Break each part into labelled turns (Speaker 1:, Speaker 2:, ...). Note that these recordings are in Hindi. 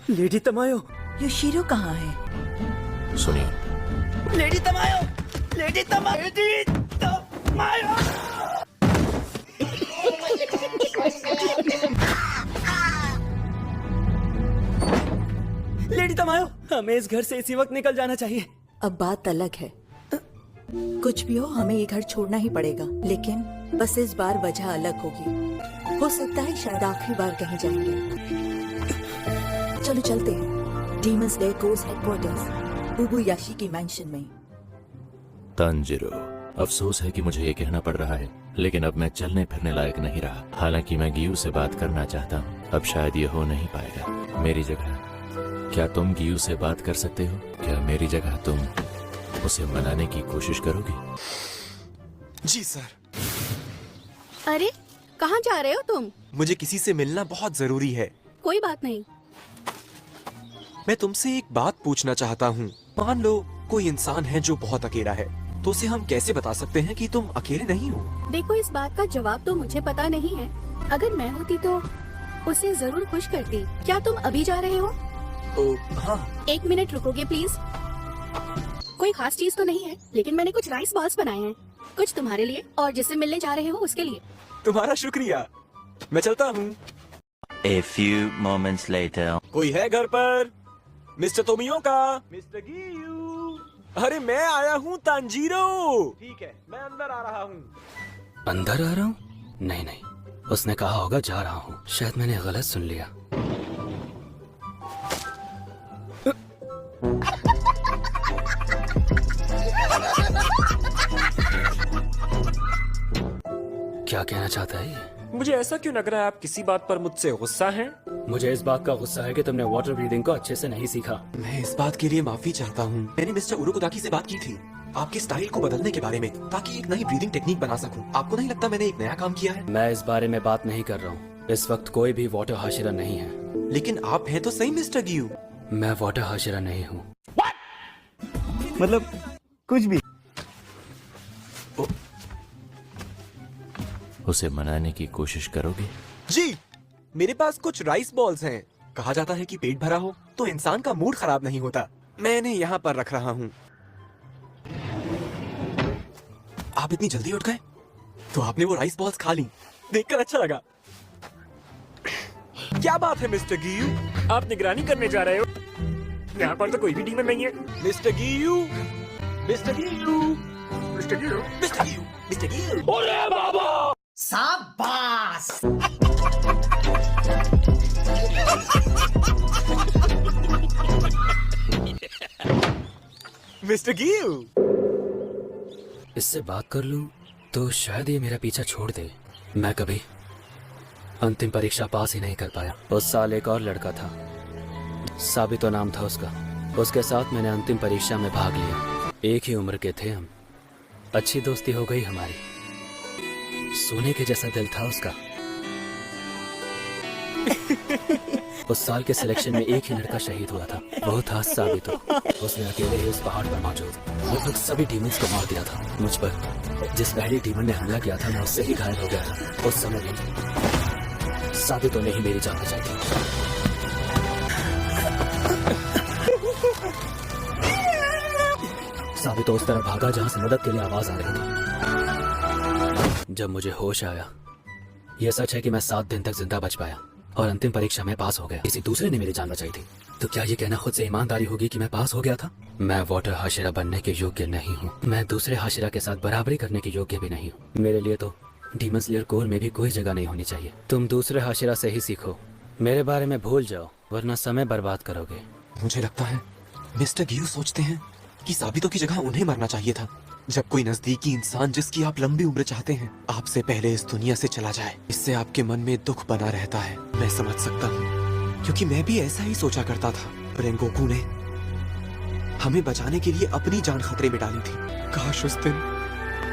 Speaker 1: लेडी तमायो,
Speaker 2: योशिरो कहाँ है?
Speaker 3: सुनिए,
Speaker 1: लेडी तमायो, लेडी तमायो, लेडी तमायो। लेडी तमायो, हमें इस घर से इसी वक्त निकल जाना चाहिए।
Speaker 2: अब बात अलग है। कुछ भी हो, हमें ये घर छोड़ना ही पड़ेगा, लेकिन बस इस बार वजह अलग होगी। हो सकता है शायद आखिरी बार कहीं जाएंगे। चलो चलते हैं डीमन स्लेयर कोर्स हेडक्वार्टर्स, उबुयाशी की मैंशन में।
Speaker 3: तांजिरो, अफसोस है कि मुझे ये कहना पड़ रहा है, लेकिन अब मैं चलने फिरने लायक नहीं रहा। हालांकि मैं गियू से बात करना चाहता हूँ, अब शायद ये हो नहीं पाएगा। मेरी जगह क्या तुम गियू से बात कर सकते हो? क्या मेरी जगह तुम उसे मनाने की कोशिश करोगी?
Speaker 4: जी सर।
Speaker 5: अरे कहाँ जा रहे हो तुम?
Speaker 4: मुझे किसी से मिलना बहुत जरूरी है।
Speaker 5: कोई बात नहीं।
Speaker 4: मैं तुमसे एक बात पूछना चाहता हूँ। मान लो कोई इंसान है जो बहुत अकेला है, तो उसे हम कैसे बता सकते हैं कि तुम अकेले नहीं हो?
Speaker 5: देखो, इस बात का जवाब तो मुझे पता नहीं है। अगर मैं होती तो उसे जरूर खुश करती। क्या तुम अभी जा रहे हो?
Speaker 4: हाँ।
Speaker 5: 1 मिनट रुकोगे प्लीज? कोई खास चीज तो नहीं है, लेकिन मैंने कुछ राइस बॉल्स बनाए हैं, कुछ तुम्हारे लिए और जिससे मिलने जा रहे हो उसके लिए।
Speaker 4: तुम्हारा शुक्रिया, मैं चलता हूँ।
Speaker 6: A few moments later.
Speaker 4: कोई है घर पर? Mister Tomioka, mister Giyu. अरे मैं आया हूँ तांजीरो। ठीक है, मैं अंदर आ रहा हूँ।
Speaker 1: अंदर आ रहा हूँ? नहीं नहीं, उसने कहा होगा जा रहा हूँ। शायद मैंने गलत सुन लिया। क्या कहना चाहता है ये?
Speaker 4: मुझे ऐसा क्यों लग रहा है आप किसी बात पर मुझसे गुस्सा हैं?
Speaker 1: मुझे इस बात का गुस्सा है कि तुमने वाटर ब्रीदिंग को अच्छे से नहीं सीखा।
Speaker 4: मैं इस बात के लिए माफी चाहता हूँ। मैंने मिस्टर उरुकोदाकी से बात की थी आपके स्टाइल को बदलने के बारे में, ताकि एक नई ब्रीदिंग टेक्निक बना सकूं। आपको नहीं लगता मैंने एक नया काम किया है?
Speaker 1: मैं इस बारे में बात नहीं कर रहा हूँ। इस वक्त कोई भी वाटर हाशिरा नहीं है।
Speaker 4: लेकिन आप हैं तो सही मिस्टर गियू।
Speaker 1: मैं वाटर हाशिरा नहीं हूँ।
Speaker 7: मतलब कुछ भी।
Speaker 3: उसे मनाने की कोशिश करोगे?
Speaker 4: जी, मेरे पास कुछ राइस बॉल्स हैं। कहा जाता है कि पेट भरा हो तो इंसान का मूड खराब नहीं होता। मैं इन्हें यहाँ पर रख रहा हूँ। आप इतनी जल्दी उठ गए? तो आपने वो राइस बॉल्स खा ली, देखकर अच्छा लगा। क्या बात है मिस्टर गियू, आप निगरानी करने जा रहे हो? यहाँ पर तो कोई भी डीमन नहीं है। Mister Giyu, mister Giyu, mister Giyu, mister Giyu, mister Giyu. अरे बाबा!
Speaker 8: शाबाश!
Speaker 4: मिस्टर गियू,
Speaker 1: इससे बात कर लूं तो शायद ये मेरा पीछा छोड़ दे। मैं कभी अंतिम परीक्षा पास ही नहीं कर पाया। उस साल एक और लड़का था, साबितो नाम था उसका। उसके साथ मैंने अंतिम परीक्षा में भाग लिया। एक ही उम्र के थे हम। अच्छी दोस्ती हो गई हमारी। सोने के जैसा दिल था उसका। उस साल के सिलेक्शन में एक ही लड़का शहीद हुआ था, वो था साबितो। उसने अकेले ही उस पहाड़ पर मौजूद लगभग सभी डीमंस को मार दिया था। मुझ पर जिस पहले डीमन ने हमला किया था, मैं उससे ही घायल हो गया था। उस समय भी साबितो ने ही मेरी जान बचाई थी। साबितो उस तरफ भागा जहां से मदद के लिए आवाज आ रही थी। जब मुझे होश आया, यह सच है कि मैं 7 दिन तक जिंदा बच पाया और अंतिम परीक्षा में पास हो गया। किसी दूसरे ने मेरी जान बचाई थी। तो क्या ये कहना खुद से ईमानदारी होगी कि मैं पास हो गया था? मैं वाटर हाशिरा बनने के योग्य नहीं हूँ। मैं दूसरे हाशिरा के साथ बराबरी करने के योग्य भी नहीं हूँ। मेरे लिए तो डीमन स्लेयर कोर में भी कोई जगह नहीं होनी चाहिए। तुम दूसरे हाशिरा से ही सीखो, मेरे बारे में भूल जाओ, वरना समय बर्बाद करोगे।
Speaker 4: मुझे लगता है मिस्टर गियू सोचते हैं कि साबितो की जगह उन्हें मरना चाहिए था। जब कोई नजदीकी इंसान जिसकी आप लंबी उम्र चाहते हैं आपसे पहले इस दुनिया से चला जाए, इससे आपके मन में दुख बना रहता है। मैं समझ सकता हूँ, क्योंकि मैं भी ऐसा ही सोचा करता था। रेंगोकू ने हमें बचाने के लिए अपनी जान खतरे में डाली थी। काश उस दिन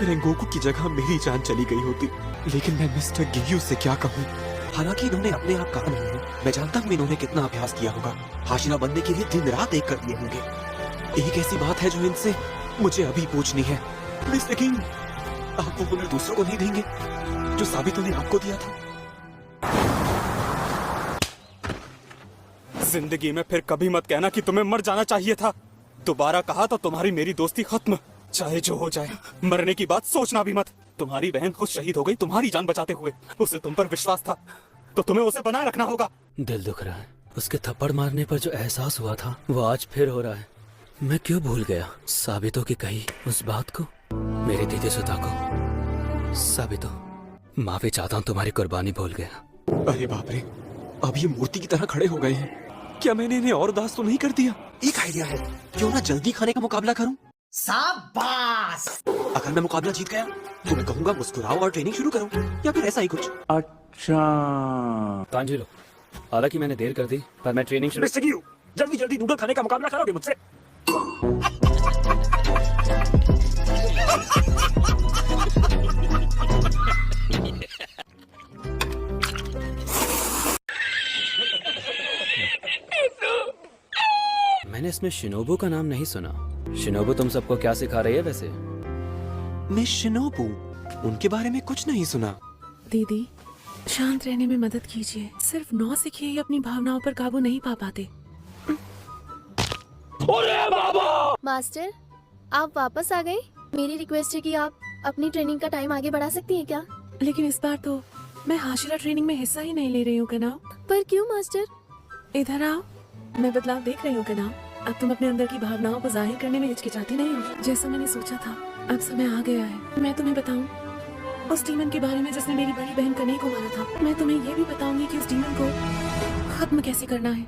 Speaker 4: रेंगोकू की जगह मेरी जान चली गई होती। लेकिन मैं मिस्टर गियू से क्या कहूँ? हालांकि इन्होंने अपने आप कहा नहीं है। मैं जानता हूँ इन्होंने कितना अभ्यास किया होगा। हाशिरा बनने के लिए दिन रात एक कर दिए होंगे। एक ऐसी बात है जो इनसे मुझे अभी पूछनी है। मिस्टर किंग, आप वो हुनर दूसरों को नहीं देंगे जो साबितो ने आपको दिया था?
Speaker 9: जिंदगी में फिर कभी मत कहना कि तुम्हें मर जाना चाहिए था। दोबारा कहा तो तुम्हारी मेरी दोस्ती खत्म, चाहे जो हो जाए। मरने की बात सोचना भी मत। तुम्हारी बहन खुद शहीद हो गई तुम्हारी जान बचाते हुए। उसे तुम पर विश्वास था तो तुम्हें उसे बनाए रखना होगा।
Speaker 1: दिल दुख रहा है। उसके थप्पड़ मारने पर जो एहसास हुआ था वो आज फिर हो रहा है। मैं क्यों भूल गया साबितों की कही उस बात को, मेरी दीदी सुधा को। साबितों, माफी चाहता हूँ, तुम्हारी कुर्बानी भूल गया।
Speaker 4: अरे बाप रे, अब ये मूर्ति की तरह खड़े हो गए हैं। क्या मैंने इन्हें और उदास तो नहीं कर दिया? एक आइडिया है, क्यों ना जल्दी खाने का मुकाबला करूं?
Speaker 8: शाबाश।
Speaker 4: अगर मैं मुकाबला जीत गया तो मैं कहूंगा मुस्कुराओ और ट्रेनिंग शुरू करो, या फिर ऐसा ही कुछ।
Speaker 7: अच्छा।
Speaker 1: तांजिरो, हालांकि मैंने देर कर दी पर मैं ट्रेनिंग शुरू।
Speaker 7: मिस्टर गियू, जल्दी जल्दी नूडल खाने का मुकाबला करोगे मुझसे?
Speaker 1: मैंने इसमें शिनोबू का नाम नहीं सुना। शिनोबू तुम सबको क्या सिखा रही है वैसे?
Speaker 4: मिस शिनोबू, उनके बारे में कुछ नहीं सुना।
Speaker 10: दीदी, शांत रहने में मदद कीजिए। सिर्फ 9 सीखे ही अपनी भावनाओं पर काबू नहीं पा पाते।
Speaker 5: मास्टर, आप वापस आ गए। मेरी रिक्वेस्ट है कि आप अपनी ट्रेनिंग का टाइम आगे बढ़ा सकती हैं क्या?
Speaker 10: लेकिन इस बार तो मैं हाशिरा ट्रेनिंग में हिस्सा ही नहीं ले रही हूँ कनाव।
Speaker 5: पर क्यों मास्टर?
Speaker 10: इधर आओ, मैं बदलाव देख रही हूँ कनाव। अब तुम अपने अंदर की भावनाओं को जाहिर करने में हिचकिचाती नहीं हो, जैसा मैंने सोचा था। अब समय आ गया है मैं तुम्हें बताऊं उस डीमन के बारे में जिसने मेरी बड़ी बहन कन्हई को मारा था। मैं तुम्हें ये भी बताऊंगी कि उस डीमन को खत्म कैसे करना है।